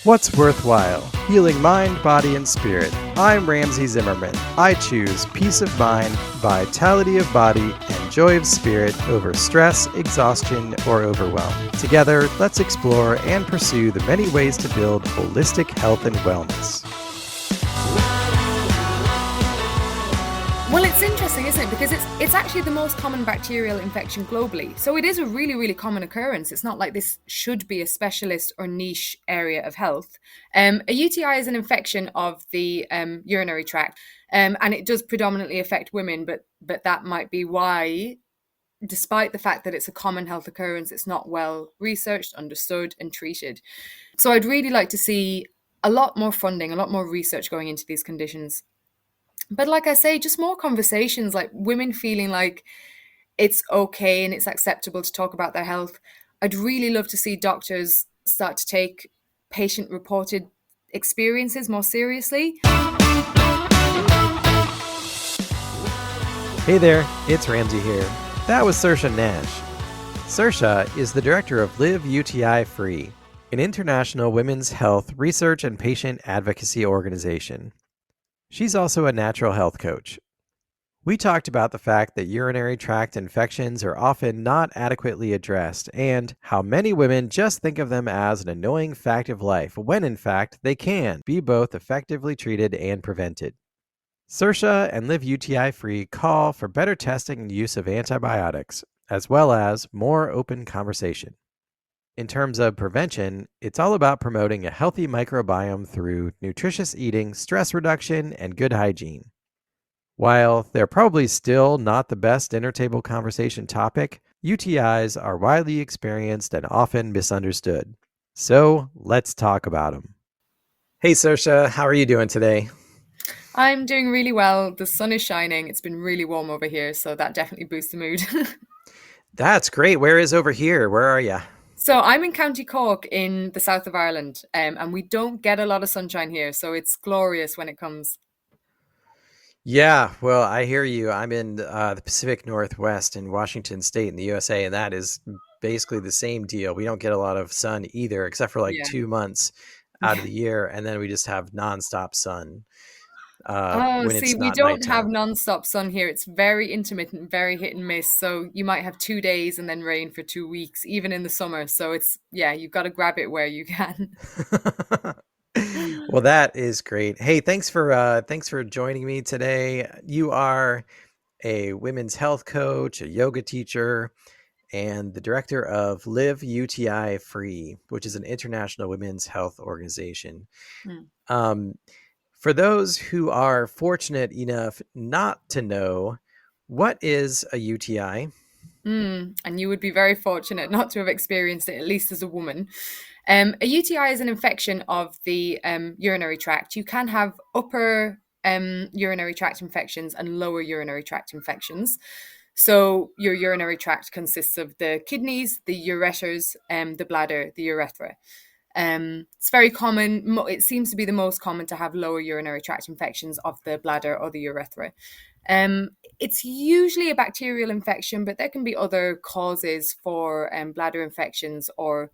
What's worthwhile? Healing mind, body, and spirit. I'm Ramsey Zimmerman. I choose peace of mind, vitality of body, and joy of spirit over stress, exhaustion, or overwhelm. Together, let's explore and pursue the many ways to build holistic health and wellness. Well, it's interesting, isn't it? Because it's actually the most common bacterial infection globally. So it is a really, really common occurrence. It's not like this should be a specialist or niche area of health. A UTI is an infection of the urinary tract, and it does predominantly affect women, but that might be why, despite the fact that it's a common health occurrence, it's not well researched, understood, and treated. So I'd really like to see a lot more funding, a lot more research going into these conditions. But like I say, just more conversations, like women feeling like it's okay and it's acceptable to talk about their health. I'd really love to see doctors start to take patient reported experiences more seriously. Hey there, it's Ramsey here. That was Saoirse Nash. Saoirse is the director of Live UTI Free, an international women's health research and patient advocacy organization. She's also a natural health coach. We talked about the fact that urinary tract infections are often not adequately addressed and how many women just think of them as an annoying fact of life when in fact they can be both effectively treated and prevented. Saoirse and Live UTI Free call for better testing and use of antibiotics, as well as more open conversation. In terms of prevention, it's all about promoting a healthy microbiome through nutritious eating, stress reduction, and good hygiene. While they're probably still not the best dinner table conversation topic, UTIs are widely experienced and often misunderstood. So let's talk about them. Hey, Saoirse, how are you doing today? I'm doing really well. The sun is shining. It's been really warm over here, so that definitely boosts the mood. That's great. Where is over here? Where are you? So I'm in County Cork in the south of Ireland, and we don't get a lot of sunshine here, so it's glorious when it comes. Yeah, well, I hear you. I'm in the Pacific Northwest in Washington State in the USA, and that is basically the same deal. We don't get a lot of sun either, except for like Yeah. 2 months out of the year, and then we just have nonstop sun Oh, when see, it's we not don't have nighttime. non-stop sun here. It's very intermittent, very hit and miss. So you might have 2 days and then rain for 2 weeks, even in the summer. So it's, yeah, you've got to grab it where you can. Well, that is great. Hey, thanks for joining me today. You are a women's health coach, a yoga teacher, and the director of Live UTI Free, which is an international women's health organization. Hmm. Um, for those who are fortunate enough not to know, what is a UTI? And you would be very fortunate not to have experienced it, at least as a woman. A UTI is an infection of the urinary tract. You can have upper urinary tract infections and lower urinary tract infections. So your urinary tract consists of the kidneys, the ureters, the bladder, the urethra. It's very common. It seems to be the most common to have lower urinary tract infections of the bladder or the urethra. It's usually a bacterial infection, but there can be other causes for bladder infections or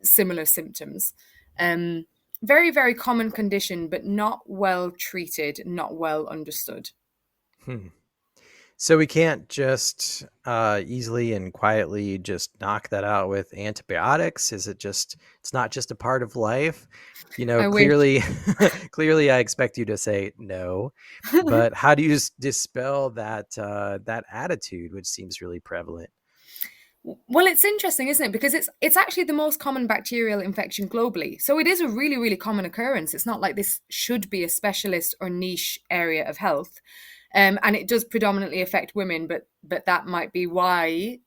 similar symptoms. Um, Very, very common condition, but not well treated, not well understood. Hmm. So we can't just easily and quietly just knock that out with antibiotics. Is it just? It's not just a part of life, I wish. Clearly, clearly, I expect you to say no. But how do you dispel that attitude, which seems really prevalent? Well, it's interesting, isn't it? Because it's actually the most common bacterial infection globally. So it is a really, really common occurrence. It's not like this should be a specialist or niche area of health. And it does predominantly affect women, but that might be why,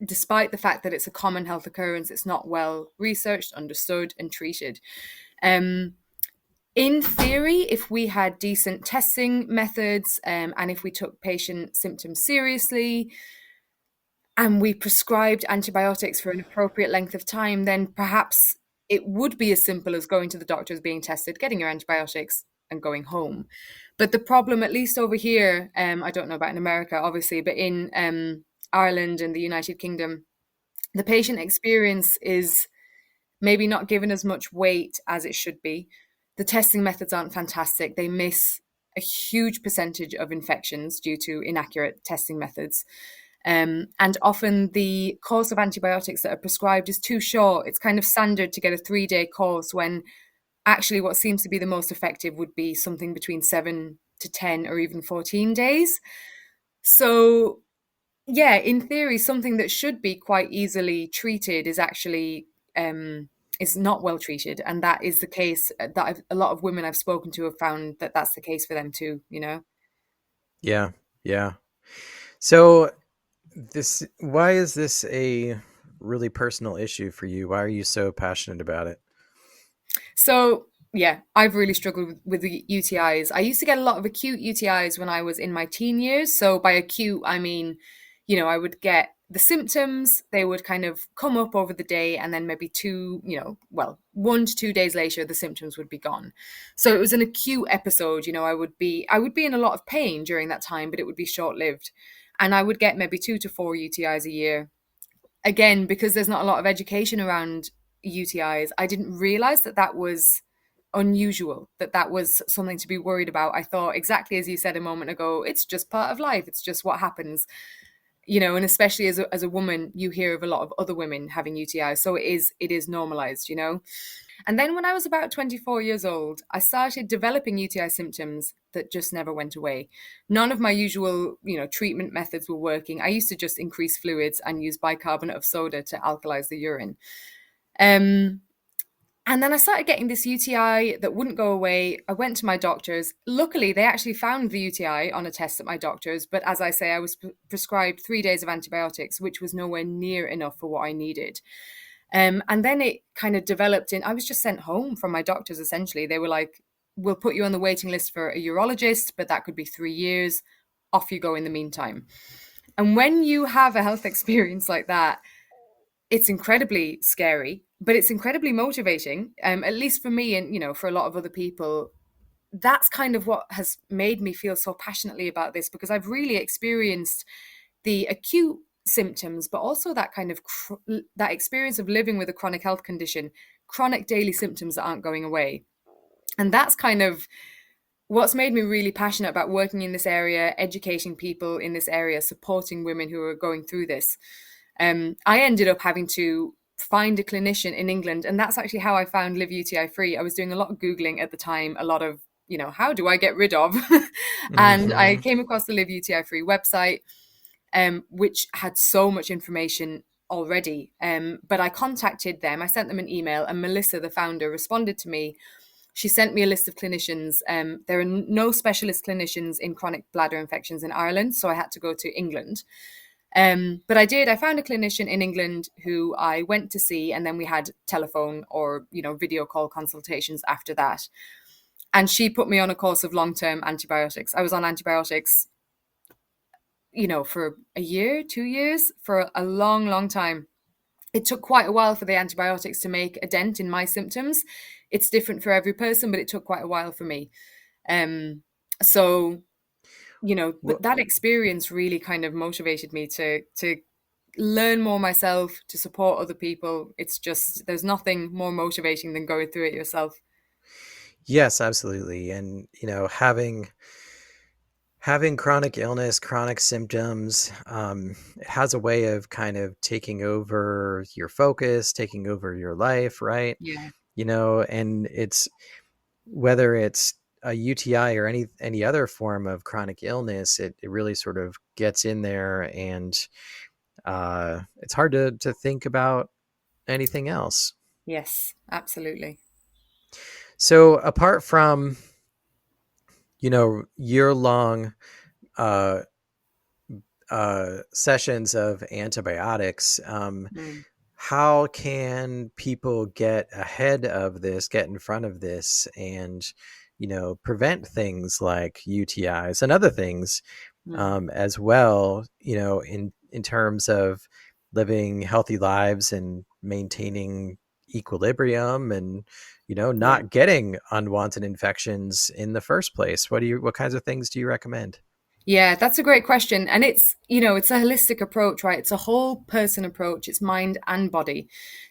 despite the fact that it's a common health occurrence, it's not well researched, understood, and treated. Um, in theory, if we had decent testing methods, and if we took patient symptoms seriously, and we prescribed antibiotics for an appropriate length of time, then perhaps it would be as simple as going to the doctors, being tested, getting your antibiotics, and going home. But the problem, at least over here, I don't know about in America, obviously, but in Ireland and the United Kingdom, the patient experience is maybe not given as much weight as it should be. The testing methods aren't fantastic. They miss a huge percentage of infections due to inaccurate testing methods. And often the course of antibiotics that are prescribed is too short. It's kind of standard to get a 3-day course when actually what seems to be the most effective would be something between 7 to 10 or even 14 days. So, yeah, in theory, something that should be quite easily treated is actually is not well treated, and that is the case that a lot of women I've spoken to have found that that's the case for them too. You know. Yeah, yeah. So this, why is this a really personal issue for you? Why are you so passionate about it? So, yeah, I've really struggled with the UTIs. I used to get a lot of acute UTIs when I was in my teen years. So, by acute, I mean, I would get the symptoms, they would kind of come up over the day, and then maybe 1 to 2 days later, the symptoms would be gone. So, it was an acute episode. I would be in a lot of pain during that time, but it would be short lived. And I would get maybe 2 to 4 UTIs a year, again, because there's not a lot of education around UTIs. I didn't realize that that was unusual, that that was something to be worried about. I thought, exactly as you said a moment ago, it's just part of life. It's just what happens, and especially as a woman, you hear of a lot of other women having UTIs. So it is normalized. And then when I was about 24 years old, I started developing UTI symptoms that just never went away. None of my usual, treatment methods were working. I used to just increase fluids and use bicarbonate of soda to alkalize the urine. Um, and then I started getting this UTI that wouldn't go away. I went to my doctors. Luckily, they actually found the UTI on a test at my doctor's. But as I say, I was prescribed 3 days of antibiotics, which was nowhere near enough for what I needed. And then it kind of developed I was just sent home from my doctors, essentially. They were like, we'll put you on the waiting list for a urologist, but that could be 3 years. Off you go in the meantime. And when you have a health experience like that, it's incredibly scary, but it's incredibly motivating. At least for me, and for a lot of other people, that's kind of what has made me feel so passionately about this, because I've really experienced the acute symptoms, but also that kind of that experience of living with a chronic health condition, chronic daily symptoms that aren't going away. And that's kind of what's made me really passionate about working in this area, educating people in this area, supporting women who are going through this. I ended up having to find a clinician in England, and that's actually how I found Live UTI Free. I was doing a lot of Googling at the time, a lot of, how do I get rid of? And I Hmm. came across the Live UTI Free website, which had so much information already. But I contacted them, I sent them an email, and Melissa, the founder, responded to me. She sent me a list of clinicians. There are no specialist clinicians in chronic bladder infections in Ireland, so I had to go to England. But I found a clinician in England who I went to see, and then we had telephone or, video call consultations after that. And she put me on a course of long-term antibiotics. I was on antibiotics, for a year, 2 years, for a long, long time. It took quite a while for the antibiotics to make a dent in my symptoms. It's different for every person, but it took quite a while for me. Um, so, but Well, that experience really kind of motivated me to learn more myself, to support other people. It's just, there's nothing more motivating than going through it yourself. yes, absolutely. And having chronic illness, chronic symptoms, it has a way of kind of taking over your focus, taking over your life, right? Yeah. And it's whether it's a UTI or any other form of chronic illness, it really sort of gets in there, and it's hard to think about anything else. Yes, absolutely. So apart from year long uh, sessions of antibiotics, Mm. how can people get ahead of this, get in front of this, and prevent things like UTIs and other things, Mm. as well, in terms of living healthy lives and maintaining equilibrium, and Yeah. not getting unwanted infections in the first place? What kinds of things do you recommend? Yeah, that's a great question. And it's a holistic approach, right? It's a whole person approach. It's mind and body.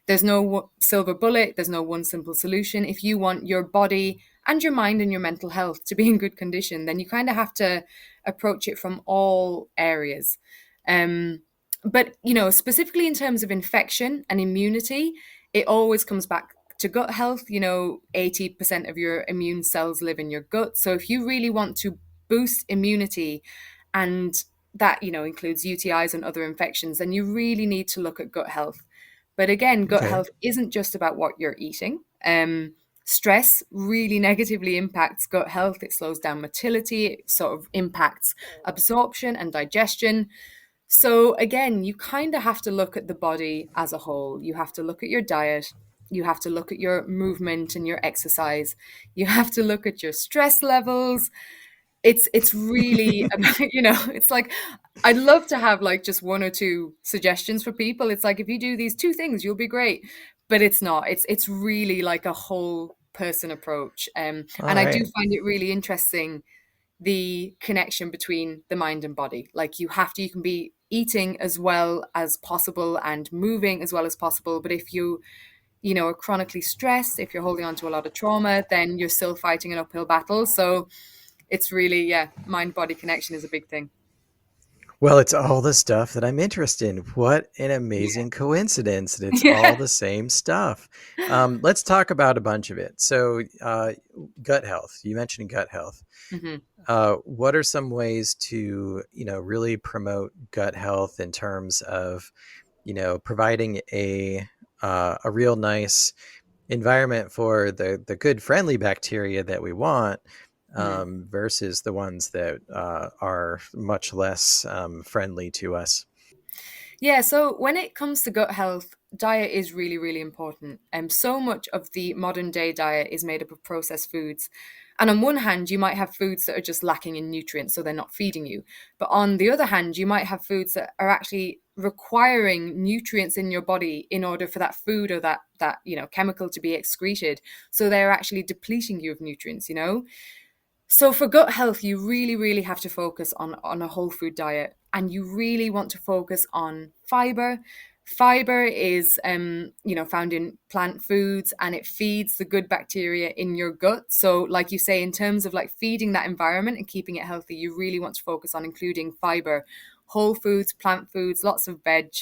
There's no silver bullet, there's no one simple solution. If you want your body and your mind and your mental health to be in good condition, then you kind of have to approach it from all areas. Um, but specifically in terms of infection and immunity, it always comes back to gut health. 80% of your immune cells live in your gut. So if you really want to boost immunity, and that includes UTIs and other infections, then you really need to look at gut health. But again, gut Okay. health isn't just about what you're eating. Stress really negatively impacts gut health. It slows down motility, it sort of impacts absorption and digestion. So again, you kind of have to look at the body as a whole. You have to look at your diet. You have to look at your movement and your exercise. You have to look at your stress levels. It's really about, it's like I'd love to have like just one or two suggestions for people. It's like if you do these two things, you'll be great. But it's not. It's really like a whole person approach. All And I do right. find it really interesting the connection between the mind and body. Like you can be eating as well as possible and moving as well as possible. But if you are chronically stressed, if you're holding on to a lot of trauma, then you're still fighting an uphill battle. So it's really, yeah, mind body connection is a big thing. Well, it's all the stuff that I'm interested in. What an Yeah. amazing coincidence that it's all Yeah. the same stuff. Let's talk about a bunch of it. So, gut health. You mentioned gut health. Hmm. What are some ways to, really promote gut health in terms of, providing a real nice environment for the good friendly bacteria that we want, versus the ones that are much less friendly to us. Yeah, so when it comes to gut health, diet is really, really important. So much of the modern day diet is made up of processed foods. And on one hand, you might have foods that are just lacking in nutrients, so they're not feeding you. But on the other hand, you might have foods that are actually requiring nutrients in your body in order for that food or that chemical to be excreted. So they're actually depleting you of nutrients. So for gut health, you really, really have to focus on a whole food diet, and you really want to focus on fiber. Fiber is, found in plant foods, and it feeds the good bacteria in your gut. So, like you say, in terms of like feeding that environment and keeping it healthy, you really want to focus on including fiber, whole foods, plant foods, lots of veg.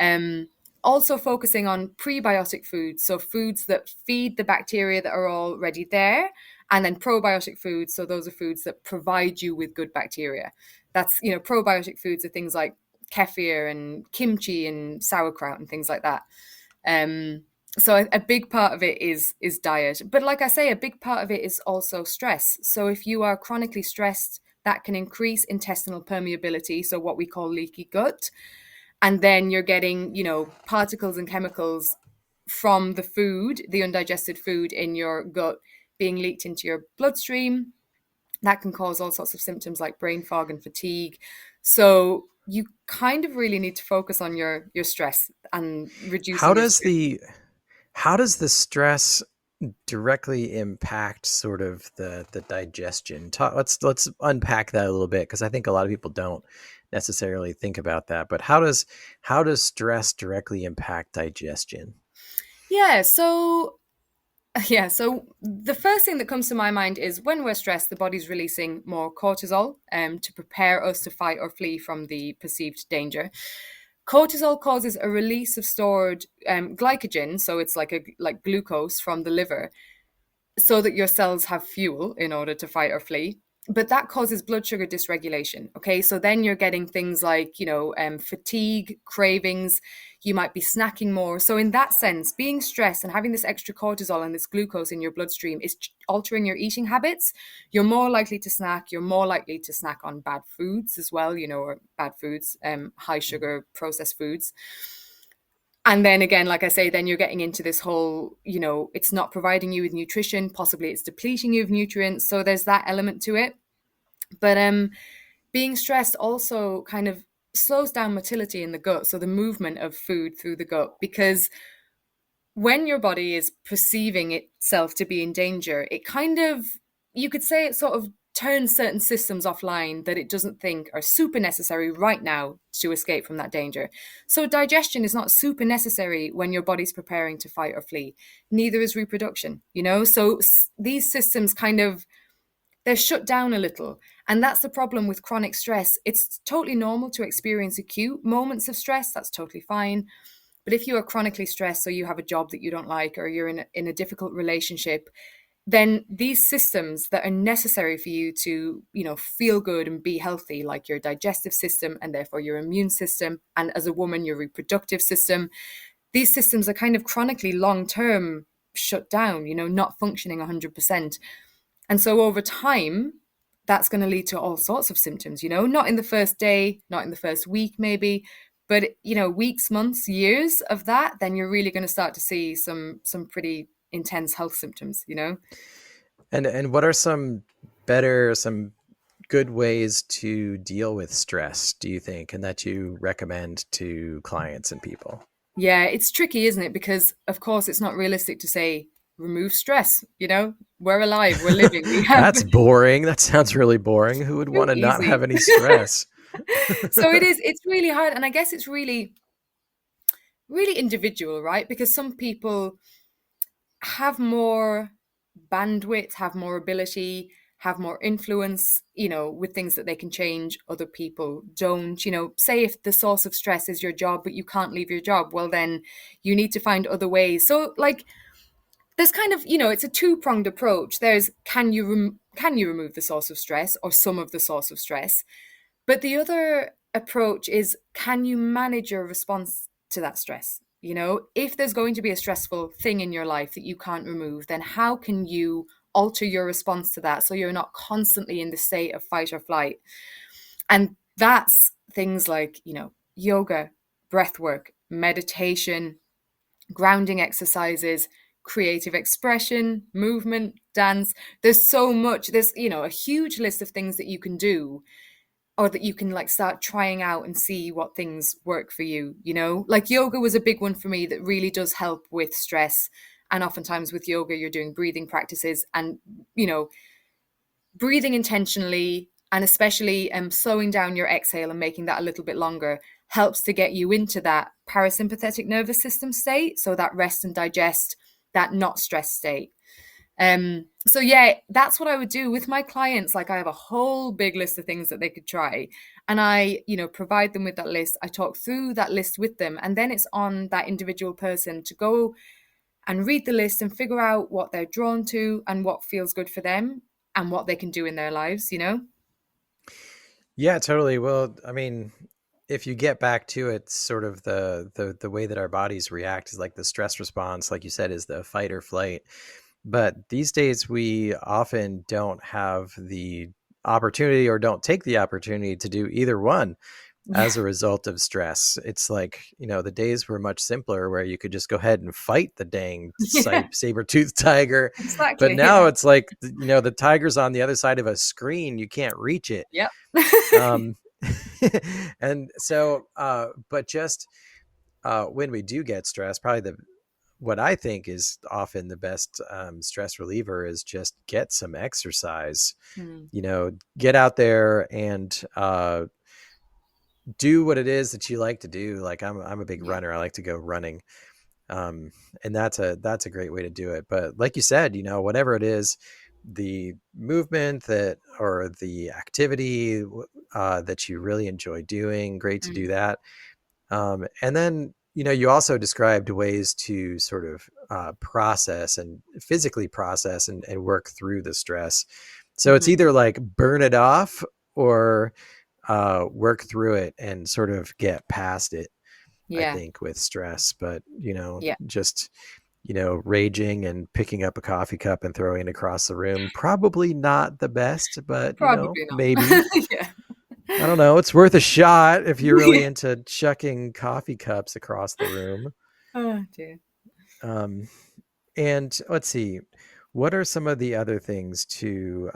Um, Also focusing on prebiotic foods, so foods that feed the bacteria that are already there, and then probiotic foods, so those are foods that provide you with good bacteria. Probiotic foods are things like kefir and kimchi and sauerkraut and things like that. Um, so a big part of it is diet, but like I say, a big part of it is also stress. So if you are chronically stressed, that can increase intestinal permeability, so what we call leaky gut, and then you're getting particles and chemicals from the food, the undigested food in your gut, being leaked into your bloodstream. That can cause all sorts of symptoms like brain fog and fatigue. So you kind of really need to focus on your stress and How reducing your does stress. the how does the stress directly impact sort of the digestion? Let's unpack that a little bit because I think a lot of people don't necessarily think about that. But how does stress directly impact digestion? Yeah, so so the first thing that comes to my mind is when we're stressed, the body's releasing more cortisol to prepare us to fight or flee from the perceived danger. Cortisol causes a release of stored glycogen, so it's like glucose from the liver, so that your cells have fuel in order to fight or flee. But that causes blood sugar dysregulation. Okay, so then you're getting things like fatigue, cravings. You might be snacking more. So in that sense, being stressed and having this extra cortisol and this glucose in your bloodstream is altering your eating habits. You're more likely to snack. You're more likely to snack on bad foods as well. Or bad foods, high sugar processed foods. And then again, like I say, then you're getting into this whole, it's not providing you with nutrition, possibly it's depleting you of nutrients. So there's that element to it. But being stressed also kind of slows down motility in the gut, so the movement of food through the gut, because when your body is perceiving itself to be in danger, it kind of, you could say, it sort of turns certain systems offline that it doesn't think are super necessary right now to escape from that danger. So digestion is not super necessary when your body's preparing to fight or flee. Neither is reproduction, you know? So these systems kind of, they're shut down a little. And that's the problem with chronic stress. It's totally normal to experience acute moments of stress. That's totally fine. But if you are chronically stressed, or you have a job that you don't like, or you're in a difficult relationship, then these systems that are necessary for you to, you know, feel good and be healthy, like your digestive system and therefore your immune system, and as a woman, your reproductive system, these systems are kind of chronically long term shut down, you know, not functioning 100%. And so over time, that's going to lead to all sorts of symptoms, you know, not in the first day, not in the first week, maybe, but, you know, weeks, months, years of that, then you're really going to start to see some pretty intense health symptoms, you know? And what are some good ways to deal with stress, do you think, and that you recommend to clients and people? Yeah, it's tricky, isn't it? Because of course it's not realistic to say remove stress, you know? We're alive, we're living, we have That's boring. That sounds really boring. Who would too want to not easy. have any stress? So it's really hard, and I guess it's really individual, right? Because some people have more bandwidth, have more ability, have more influence, you know, with things that they can change. Other people don't, you know, say if the source of stress is your job, but you can't leave your job, well, then you need to find other ways. So, like, there's kind of, you know, it's a two-pronged approach. There's can you remove the source of stress or some of the source of stress? But the other approach is, can you manage your response to that stress? You know, if there's going to be a stressful thing in your life that you can't remove, then how can you alter your response to that so you're not constantly in the state of fight or flight? And that's things like, you know, yoga, breath work, meditation, grounding exercises, creative expression, movement, dance. There's so much, there's, you know, a huge list of things that you can do, or that you can like start trying out and see what things work for you, you know? Like yoga was a big one for me that really does help with stress. And oftentimes with yoga, you're doing breathing practices and, you know, breathing intentionally, and especially slowing down your exhale and making that a little bit longer helps to get you into that parasympathetic nervous system state. So that rest and digest, that not stress state. So yeah, that's what I would do with my clients. Like I have a whole big list of things that they could try. And I, you know, provide them with that list. I talk through that list with them. And then it's on that individual person to go and read the list and figure out what they're drawn to and what feels good for them and what they can do in their lives, you know? Yeah, totally. Well, I mean, if you get back to it, sort of the way that our bodies react is like the stress response, like you said, is the fight or flight. But these days, we often don't have the opportunity or don't take the opportunity to do either one Yeah, as a result of stress. It's like, you know, the days were much simpler where you could just go ahead and fight the dang yeah, saber-toothed tiger. But exactly. now Yeah. it's like, you know, the tiger's on the other side of a screen. You can't reach it. Yep. Um, and so, but just when we do get stressed, probably what I think is often the best stress reliever is just get some exercise. Mm, You know, get out there and do what it is that you like to do. Like I'm a big yeah. runner. I like to go running, um, and that's a great way to do it. But like you said, you know, whatever it is, the movement that or the activity that you really enjoy doing, great to do Mm, that. And then, you know, you also described ways to sort of process and physically process and work through the stress. So it's mhm. either like burn it off or work through it and sort of get past it, I Yeah. think, with stress. But, you know, Yeah. just, you know, raging and picking up a coffee cup and throwing it across the room, probably not the best, but, you know, Probably maybe. not. Yeah. I don't know. It's worth a shot if you're really Yeah. into chucking coffee cups across the room. Oh dear. Um, and let's see, what are some of the other things to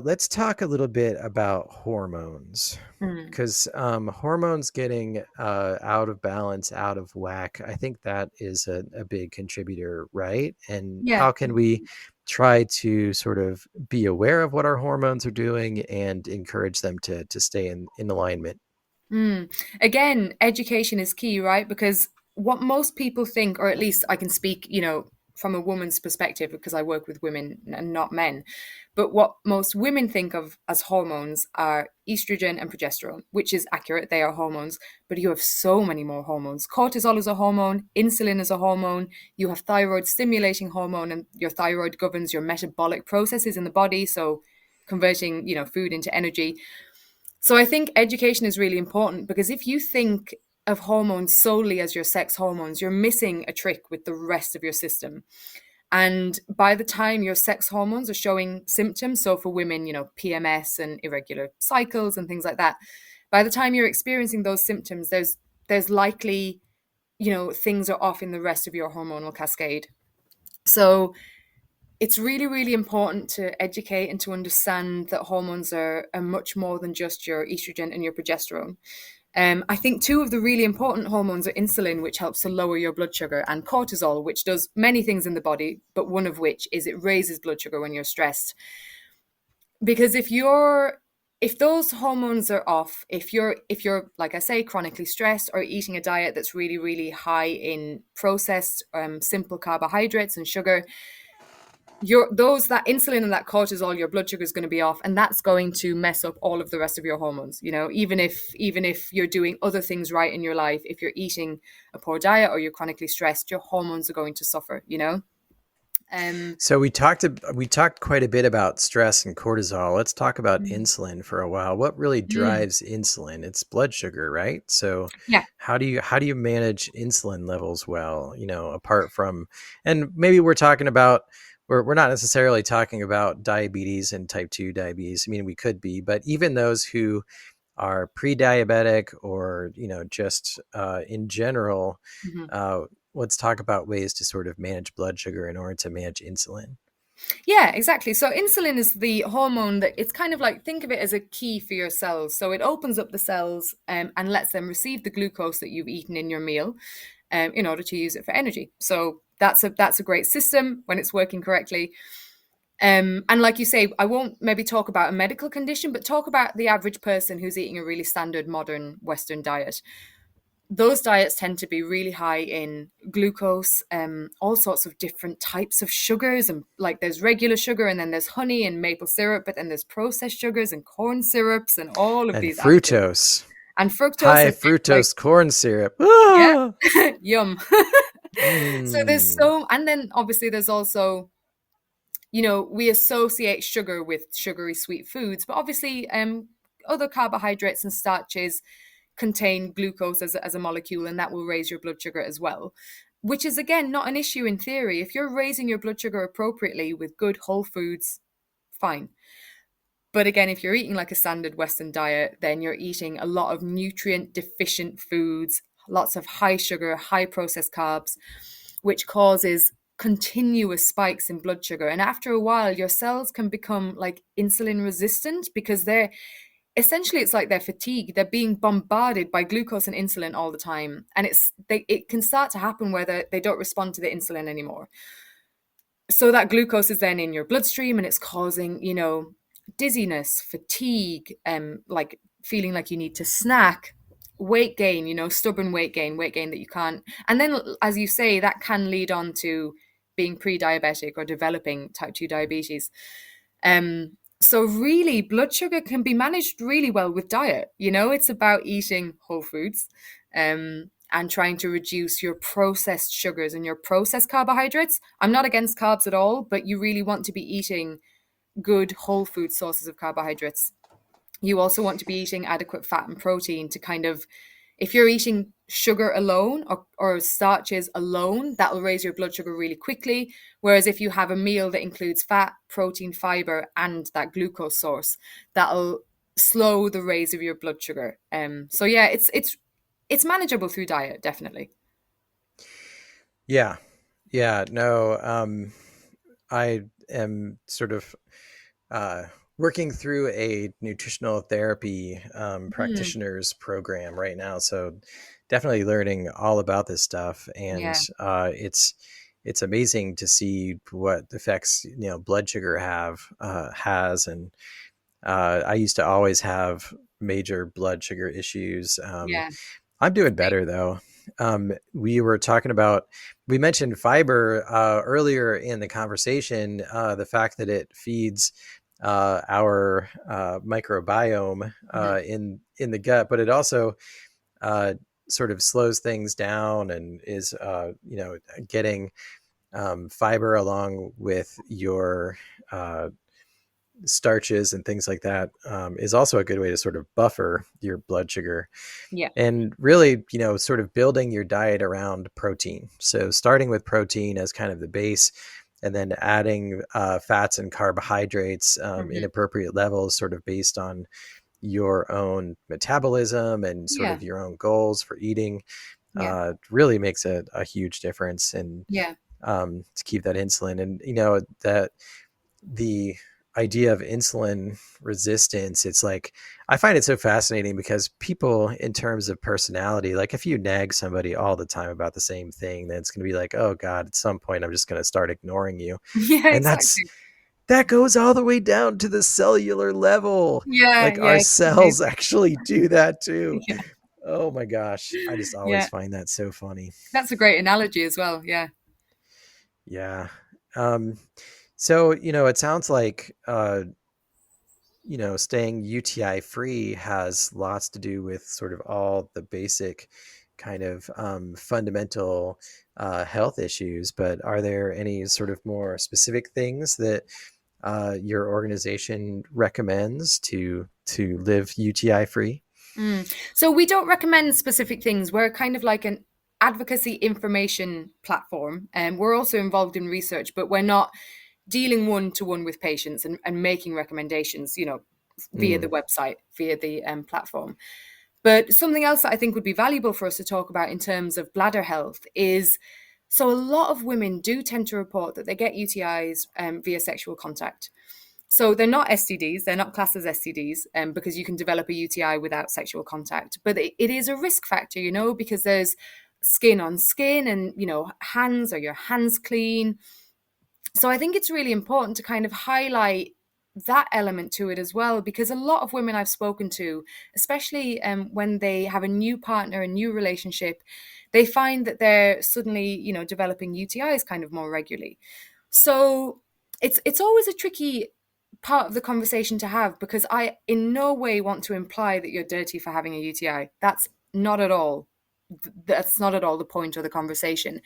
let's talk a little bit about hormones, Mm. because hormones getting out of balance, out of whack, I think that is a big contributor, right? And Yeah. how can we try to sort of be aware of what our hormones are doing and encourage them to stay in alignment. Mm. Again, education is key, right? Because what most people think, or at least I can speak, from a woman's perspective because I work with women and not men, but what most women think of as hormones are estrogen and progesterone, which is accurate. They are hormones, but you have so many more hormones. Cortisol is a hormone, insulin is a hormone, you have thyroid stimulating hormone, and your thyroid governs your metabolic processes in the body. So converting, food into energy. So I think education is really important because if you think of hormones solely as your sex hormones, you're missing a trick with the rest of your system. And by the time your sex hormones are showing symptoms, so for women, PMS and irregular cycles and things like that, by the time you're experiencing those symptoms, there's likely, things are off in the rest of your hormonal cascade. So it's really, really important to educate and to understand that hormones are much more than just your estrogen and your progesterone. I think two of the really important hormones are insulin, which helps to lower your blood sugar, and cortisol, which does many things in the body, but one of which is it raises blood sugar when you're stressed. Because if those hormones are off, if you're like I say, chronically stressed or eating a diet that's really, really high in processed, simple carbohydrates and sugar, that insulin and that cortisol, your blood sugar is going to be off, and that's going to mess up all of the rest of your hormones. Even if you're doing other things right in your life, if you're eating a poor diet or you're chronically stressed, your hormones are going to suffer. um So we talked quite a bit about stress and cortisol. Let's talk about mm, insulin for a while. What really mm, drives insulin? It's blood sugar, right? So yeah. how do you manage insulin levels well, apart from, and maybe we're not necessarily talking about diabetes and type 2 diabetes. I mean, we could be, but even those who are pre-diabetic or, just in general, Mhm. uh, let's talk about ways to sort of manage blood sugar in order to manage insulin. Yeah, exactly. So insulin is the hormone that it's kind of like, think of it as a key for your cells. So it opens up the cells, and lets them receive the glucose that you've eaten in your meal, in order to use it for energy. So that's a great system when it's working correctly. And like you say, I won't maybe talk about a medical condition, but talk about the average person who's eating a really standard modern Western diet. Those diets tend to be really high in glucose, all sorts of different types of sugars, and like there's regular sugar, and then there's honey and maple syrup, but then there's processed sugars and corn syrups and all of And these additives, fructose, and fructose, high and like, fructose corn syrup. Ah! yeah, yum. So there's Mm. so, and then obviously there's also, we associate sugar with sugary sweet foods, but obviously, other carbohydrates and starches contain glucose as a molecule, and that will raise your blood sugar as well. Which is, again, not an issue in theory. If you're raising your blood sugar appropriately with good whole foods, fine. But again, if you're eating like a standard Western diet, then you're eating a lot of nutrient deficient foods, lots of high sugar, high processed carbs, which causes continuous spikes in blood sugar. And after a while, your cells can become like insulin resistant because it's like they're fatigued. They're being bombarded by glucose and insulin all the time. And it can start to happen where they don't respond to the insulin anymore. So that glucose is then in your bloodstream, and it's causing, dizziness, fatigue, like feeling like you need to snack, weight gain, stubborn weight gain that you can't. And then, as you say, that can lead on to being pre-diabetic or developing type 2 diabetes. So really, blood sugar can be managed really well with diet. It's about eating whole foods, and trying to reduce your processed sugars and your processed carbohydrates. I'm not against carbs at all, but you really want to be eating good whole food sources of carbohydrates. You also want to be eating adequate fat and protein to kind of, if you're eating sugar alone or starches alone, that'll raise your blood sugar really quickly. Whereas if you have a meal that includes fat, protein, fiber, and that glucose source, that'll slow the raise of your blood sugar. So yeah, it's manageable through diet, definitely. Yeah. Yeah. No, I am sort of uh, working through a nutritional therapy Mm, practitioners program right now. So definitely learning all about this stuff. And yeah. it's it's amazing to see what effects blood sugar has. And I used to always have major blood sugar issues. Yeah. I'm doing better though. We were talking about, we mentioned fiber earlier in the conversation, the fact that it feeds our microbiome Mhm. in the gut, but it also uh, sort of slows things down and is, getting fiber along with your starches and things like that is also a good way to sort of buffer your blood sugar. Yeah. And really, sort of building your diet around protein. So starting with protein as kind of the base, and then adding fats and carbohydrates in Hmm. appropriate levels, sort of based on your own metabolism and sort Yeah. of your own goals for eating, Yeah. really makes a huge difference in Yeah. to keep that insulin. And that the idea of insulin resistance, it's like, I find it so fascinating because people, in terms of personality, like if you nag somebody all the time about the same thing, then it's going to be like, oh god, at some point I'm just going to start ignoring you. Yeah, And exactly. that goes all the way down to the cellular level. Yeah. Like Yeah. our It's cells amazing. actually do that too. Yeah. Oh my gosh, I just always Yeah. find that so funny. That's a great analogy as well. Yeah. Yeah. um so it sounds like staying UTI free has lots to do with sort of all the basic kind of fundamental health issues. But are there any sort of more specific things that your organization recommends to live UTI free? So we don't recommend specific things. We're kind of like an advocacy information platform, and we're also involved in research, but we're not dealing one to one with patients and making recommendations, via the Mm, website, via the platform. But something else that I think would be valuable for us to talk about in terms of bladder health is, so a lot of women do tend to report that they get UTIs via sexual contact. So they're not STDs, they're not classed as STDs, because you can develop a UTI without sexual contact. But it is a risk factor, because there's skin on skin and, hands, are your hands clean? So I think it's really important to kind of highlight that element to it as well, because a lot of women I've spoken to, especially when they have a new partner, a new relationship, they find that they're suddenly, developing UTIs kind of more regularly. So it's always a tricky part of the conversation to have, because I in no way want to imply that you're dirty for having a UTI. That's not at all the point of the conversation.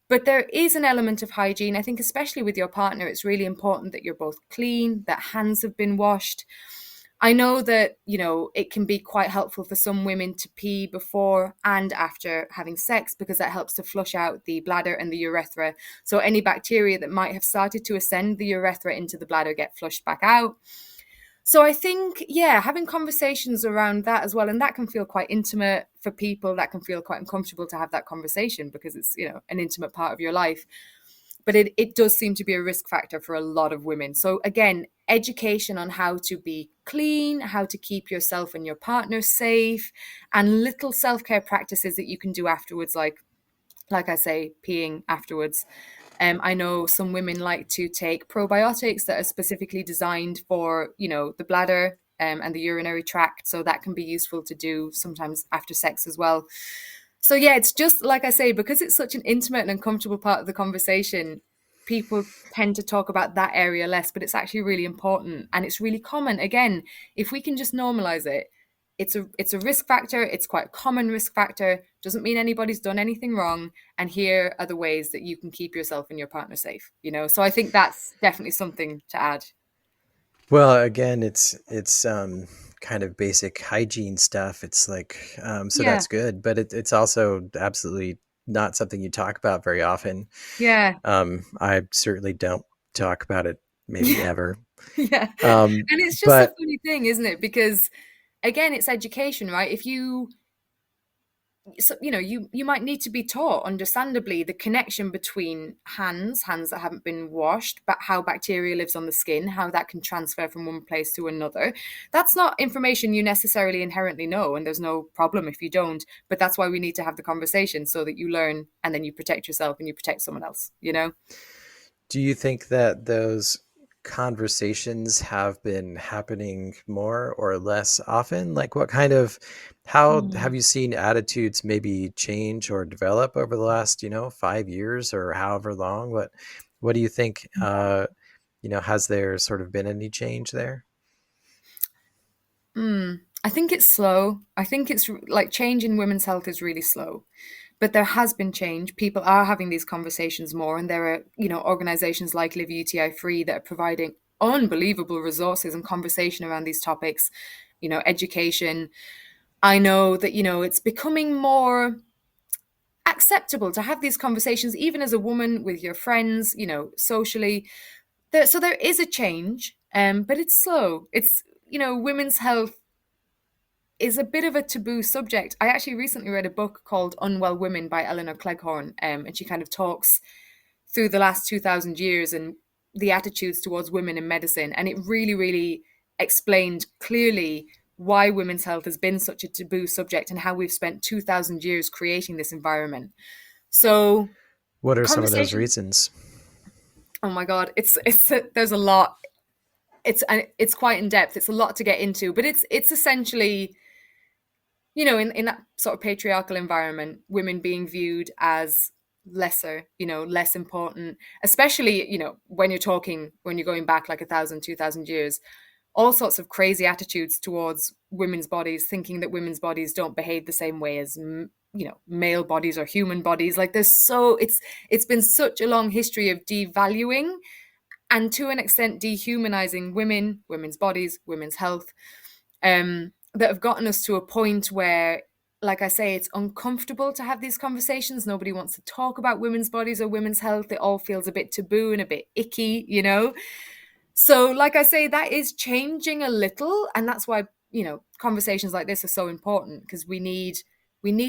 But there is an element of hygiene. I think, especially with your partner, it's really important that you're both clean, that hands have been washed. I know that, it can be quite helpful for some women to pee before and after having sex, because that helps to flush out the bladder and the urethra. So any bacteria that might have started to ascend the urethra into the bladder get flushed back out. So I think, yeah, having conversations around that as well, and that can feel quite intimate for people. That can feel quite uncomfortable to have that conversation, because it's, an intimate part of your life. But it does seem to be a risk factor for a lot of women. So again, education on how to be clean, how to keep yourself and your partner safe, and little self-care practices that you can do afterwards, like I say, peeing afterwards. I know some women like to take probiotics that are specifically designed for, the bladder and the urinary tract. So that can be useful to do sometimes after sex as well. So yeah, it's just like I say, because it's such an intimate and uncomfortable part of the conversation, people tend to talk about that area less, but it's actually really important and it's really common. Again, if we can just normalize it, it's a risk factor. It's quite a common risk factor. Doesn't mean anybody's done anything wrong. And here are the ways that you can keep yourself and your partner safe. So I think that's definitely something to add. well, again, it's kind of basic hygiene stuff. It's like, so Yeah, that's good, but it's also absolutely not something you talk about very often. yeah, I certainly don't talk about it, maybe yeah, ever. yeah. Um, And it's just a but funny thing, isn't it? Because again, it's education, right? If you so you might need to be taught, understandably, the connection between hands that haven't been washed, but how bacteria lives on the skin, how that can transfer from one place to another. That's not information you necessarily inherently know, and there's no problem if you don't, but that's why we need to have the conversation, so that you learn and then you protect yourself and you protect someone else. Do you think that those conversations have been happening more or less often? Like, how have Mm. you seen attitudes maybe change or develop over the last, 5 years or however long? What do you think, has there sort of been any change there? I think it's slow. I think it's like change in women's health is really slow. But there has been change. People are having these conversations more, and there are, organizations like Live UTI Free that are providing unbelievable resources and conversation around these topics, education. I know that, it's becoming more acceptable to have these conversations, even as a woman with your friends, socially. So there is a change, but it's slow. It's, women's health is a bit of a taboo subject. I actually recently read a book called Unwell Women by Eleanor Cleghorn, and she kind of talks through the last 2,000 years and the attitudes towards women in medicine. And it really, really explained clearly why women's health has been such a taboo subject and how we've spent 2,000 years creating this environment. So, What are some of those conversation. reasons? Oh my God, there's a lot. It's quite in depth. It's a lot to get into, but it's essentially, in that sort of patriarchal environment, women being viewed as lesser, less important, especially, when you're going back like 1,000, 2,000 years, all sorts of crazy attitudes towards women's bodies, thinking that women's bodies don't behave the same way as, male bodies or human bodies. Like it's been such a long history of devaluing and to an extent dehumanizing women's bodies, women's health, that have gotten us to a point where, like I say, it's uncomfortable to have these conversations. Nobody wants to talk about women's bodies or women's health. It all feels a bit taboo and a bit icky. So, like I say, that is changing a little, and that's why, conversations like this are so important, because we need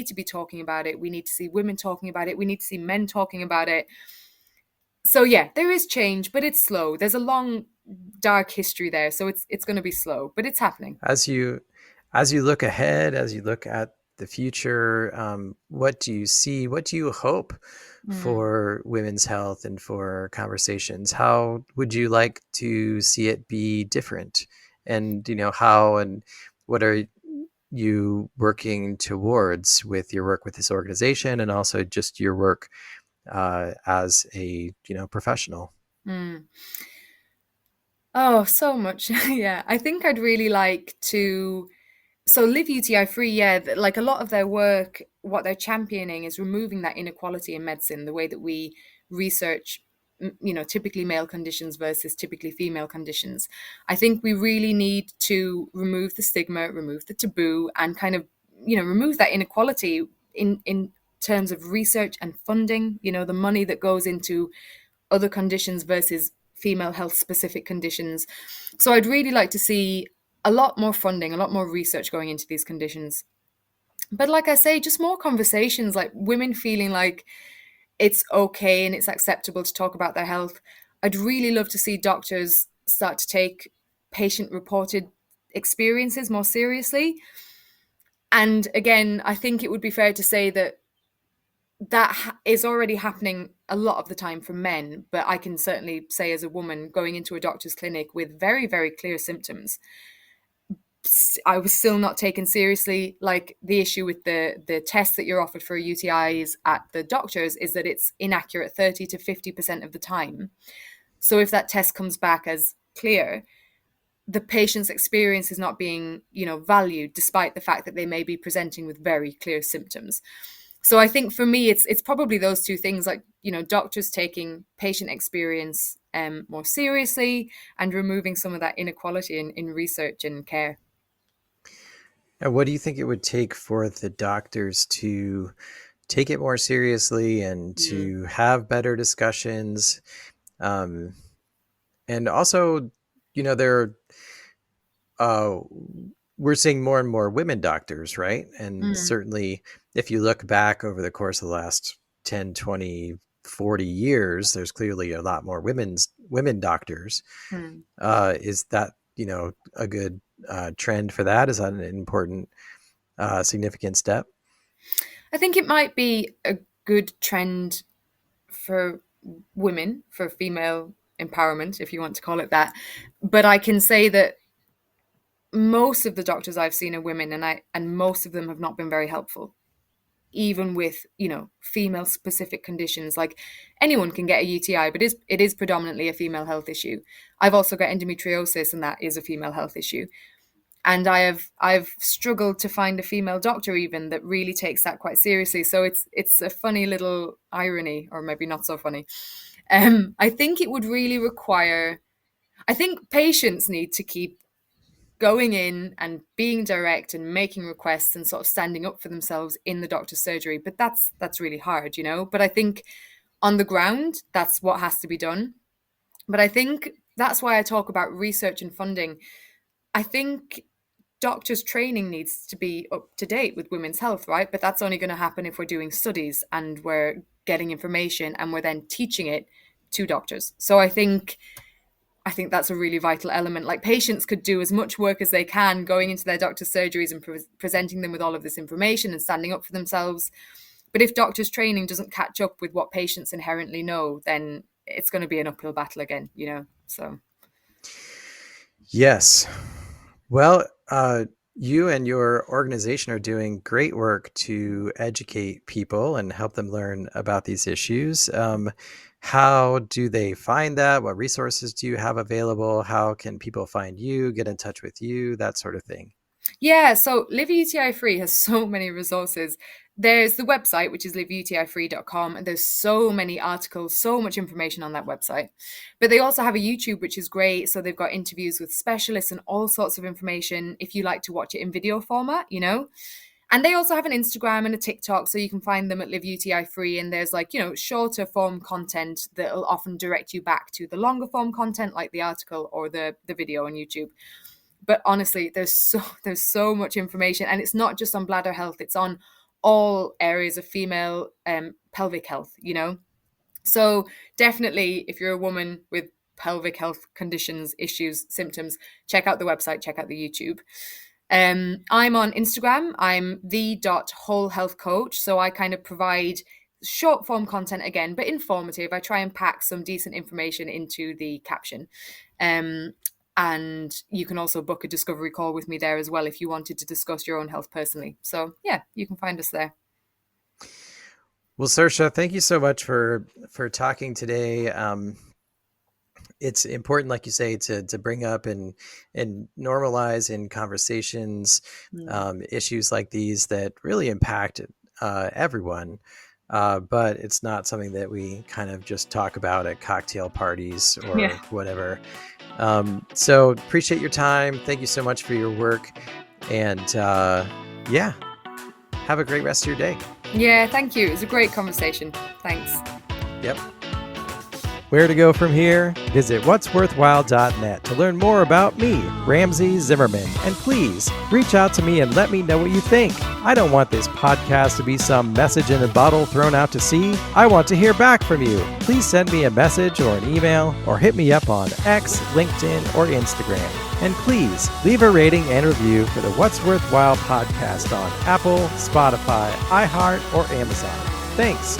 to be talking about it. We need to see women talking about it. We need to see men talking about it. So yeah, there is change, but it's slow. There's a long dark history there, so it's going to be slow, but it's happening. As you look ahead, as you look at the future, what do you see? What do you hope Mm. for women's health and for conversations? How would you like to see it be different? And how and what are you working towards with your work with this organization and also just your work as a professional? Mm. Oh, so much. Yeah. I think I'd really like to. So, Live UTI Free, yeah, like a lot of their work, what they're championing is removing that inequality in medicine, the way that we research, typically male conditions versus typically female conditions. I think we really need to remove the stigma, remove the taboo, and kind of, remove that inequality in terms of research and funding, the money that goes into other conditions versus female health specific conditions. So I'd really like to see a lot more funding, a lot more research going into these conditions. But like I say, just more conversations, like women feeling like it's okay and it's acceptable to talk about their health. I'd really love to see doctors start to take patient reported experiences more seriously. And again, I think it would be fair to say that is already happening a lot of the time for men, but I can certainly say as a woman going into a doctor's clinic with very, very clear symptoms, I was still not taken seriously. Like the issue with the test that you're offered for UTIs at the doctors is that it's inaccurate 30 to 50% of the time. So if that test comes back as clear, the patient's experience is not being, valued, despite the fact that they may be presenting with very clear symptoms. So I think for me, it's probably those two things, like, doctors taking patient experience more seriously and removing some of that inequality in research and care. And what do you think it would take for the doctors to take it more seriously and Mm. to have better discussions? Um, and also, there, uh, we're seeing more and more women doctors, right? And Mm, certainly if you look back over the course of the last 10, 20, 40 years, there's clearly a lot more women doctors. mm. Is that, a good trend for that? Is that an important, significant step? I think it might be a good trend for women, for female empowerment, if you want to call it that. But I can say that most of the doctors I've seen are women, and most of them have not been very helpful. Even with female specific conditions, like anyone can get a UTI, but it is predominantly a female health issue. I've also got endometriosis, and that is a female health issue. And I've struggled to find a female doctor even that really takes that quite seriously. So it's a funny little irony, or maybe not so funny. I think it would really require. I think patients need to keep going in and being direct and making requests and sort of standing up for themselves in the doctor's surgery. But that's really hard, But I think on the ground, that's what has to be done. But I think that's why I talk about research and funding. I think doctors' training needs to be up to date with women's health, right? But that's only going to happen if we're doing studies and we're getting information and we're then teaching it to doctors. So I think that's a really vital element. Like, patients could do as much work as they can going into their doctor's surgeries and presenting them with all of this information and standing up for themselves. But if doctors' training doesn't catch up with what patients inherently know, then it's going to be an uphill battle again. So, Yes. Well, you and your organization are doing great work to educate people and help them learn about these issues. How do they find that? What resources do you have available? How can people find you, get in touch with you, that sort of thing? yeah, so Live UTI Free has so many resources. There's the website, which is liveutifree.com, and there's so many articles, so much information on that website. But they also have a YouTube, which is great. So they've got interviews with specialists and all sorts of information if you like to watch it in video format. And they also have an Instagram and a TikTok, so you can find them at Live UTI Free. And there's shorter form content that'll often direct you back to the longer form content, like the article or the video on YouTube. But honestly, there's so much information, and it's not just on bladder health; it's on all areas of female pelvic health. So definitely, if you're a woman with pelvic health conditions, issues, symptoms, check out the website, check out the YouTube. I'm on Instagram. I'm the.whole health coach. So I kind of provide short form content again, but informative. I try and pack some decent information into the caption. And you can also book a discovery call with me there as well if you wanted to discuss your own health personally. So yeah, you can find us there. Well, Saoirse, thank you so much for talking today. It's important, like you say, to bring up and normalize in conversations issues like these that really impact everyone. But it's not something that we kind of just talk about at cocktail parties or Yeah. whatever. So appreciate your time. Thank you so much for your work. And yeah, have a great rest of your day. Yeah, thank you. It was a great conversation. Thanks. Yep. Where to go from here? Visit what'sworthwhile.net to learn more about me, Ramsey Zimmerman. And please reach out to me and let me know what you think. I don't want this podcast to be some message in a bottle thrown out to sea. I want to hear back from you. Please send me a message or an email or hit me up on X, LinkedIn, or Instagram. And please leave a rating and review for the What's Worthwhile podcast on Apple, Spotify, iHeart, or Amazon. Thanks.